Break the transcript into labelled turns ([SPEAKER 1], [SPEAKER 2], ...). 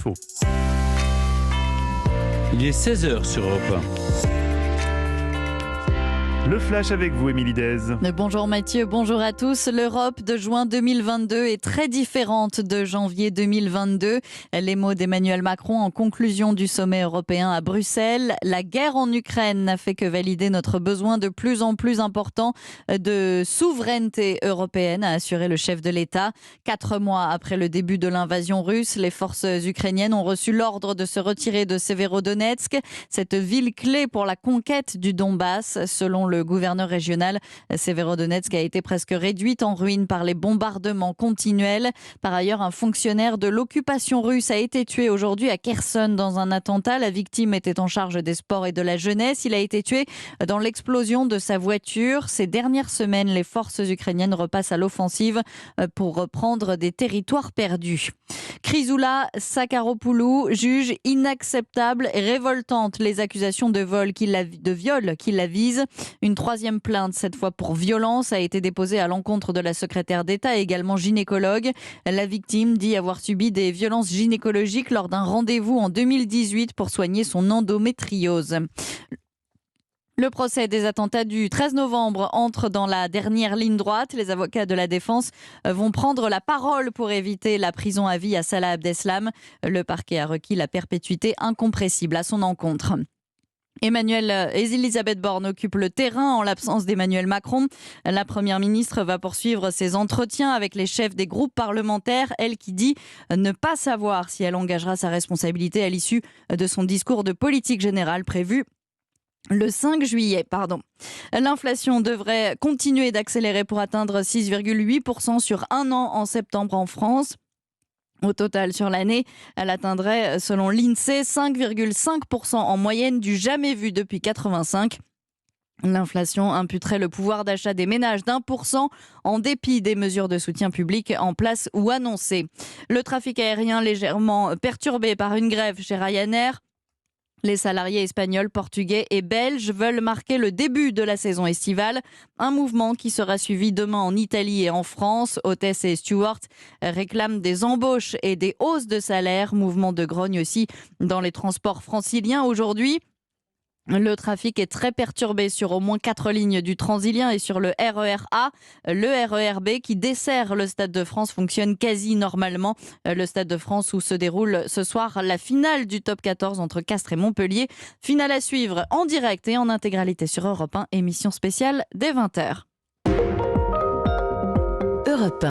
[SPEAKER 1] Faux. Il est 16h sur Europe 1.
[SPEAKER 2] Le flash avec vous, Émilie Dez.
[SPEAKER 3] Bonjour Mathieu, bonjour à tous. L'Europe de juin 2022 est très différente de janvier 2022. Les mots d'Emmanuel Macron en conclusion du sommet européen à Bruxelles. La guerre en Ukraine n'a fait que valider notre besoin de plus en plus important de souveraineté européenne, a assuré le chef de l'État. 4 mois après le début de l'invasion russe, les forces ukrainiennes ont reçu l'ordre de se retirer de Severodonetsk, cette ville clé pour la conquête du Donbass. Selon le gouverneur régional, Severodonetsk a été presque réduite en ruine par les bombardements continuels. Par ailleurs, un fonctionnaire de l'occupation russe a été tué aujourd'hui à Kherson dans un attentat. La victime était en charge des sports et de la jeunesse. Il a été tué dans l'explosion de sa voiture. Ces dernières semaines, les forces ukrainiennes repassent à l'offensive pour reprendre des territoires perdus. Chrysoula Sakharopoulou juge inacceptable et révoltante les accusations de viol qui la visent. Une troisième plainte, cette fois pour violence, a été déposée à l'encontre de la secrétaire d'État, également gynécologue. La victime dit avoir subi des violences gynécologiques lors d'un rendez-vous en 2018 pour soigner son endométriose. Le procès des attentats du 13 novembre entre dans la dernière ligne droite. Les avocats de la défense vont prendre la parole pour éviter la prison à vie à Salah Abdeslam. Le parquet a requis la perpétuité incompressible à son encontre. Elisabeth Borne occupe le terrain en l'absence d'Emmanuel Macron. La première ministre va poursuivre ses entretiens avec les chefs des groupes parlementaires. Elle qui dit ne pas savoir si elle engagera sa responsabilité à l'issue de son discours de politique générale prévu le 5 juillet. L'inflation devrait continuer d'accélérer pour atteindre 6,8% sur un an en septembre en France. Au total, sur l'année, elle atteindrait, selon l'INSEE, 5,5% en moyenne, du jamais vu depuis 1985. L'inflation imputerait le pouvoir d'achat des ménages d'1% en dépit des mesures de soutien public en place ou annoncées. Le trafic aérien légèrement perturbé par une grève chez Ryanair. Les salariés espagnols, portugais et belges veulent marquer le début de la saison estivale. Un mouvement qui sera suivi demain en Italie et en France. Hôtesses et stewards réclament des embauches et des hausses de salaire. Mouvement de grogne aussi dans les transports franciliens aujourd'hui. Le trafic est très perturbé sur au moins 4 lignes du Transilien et sur le RER A. Le RER B qui dessert le Stade de France fonctionne quasi normalement. Le Stade de France où se déroule ce soir la finale du top 14 entre Castres et Montpellier. Finale à suivre en direct et en intégralité sur Europe 1, émission spéciale dès 20h. Europe 1.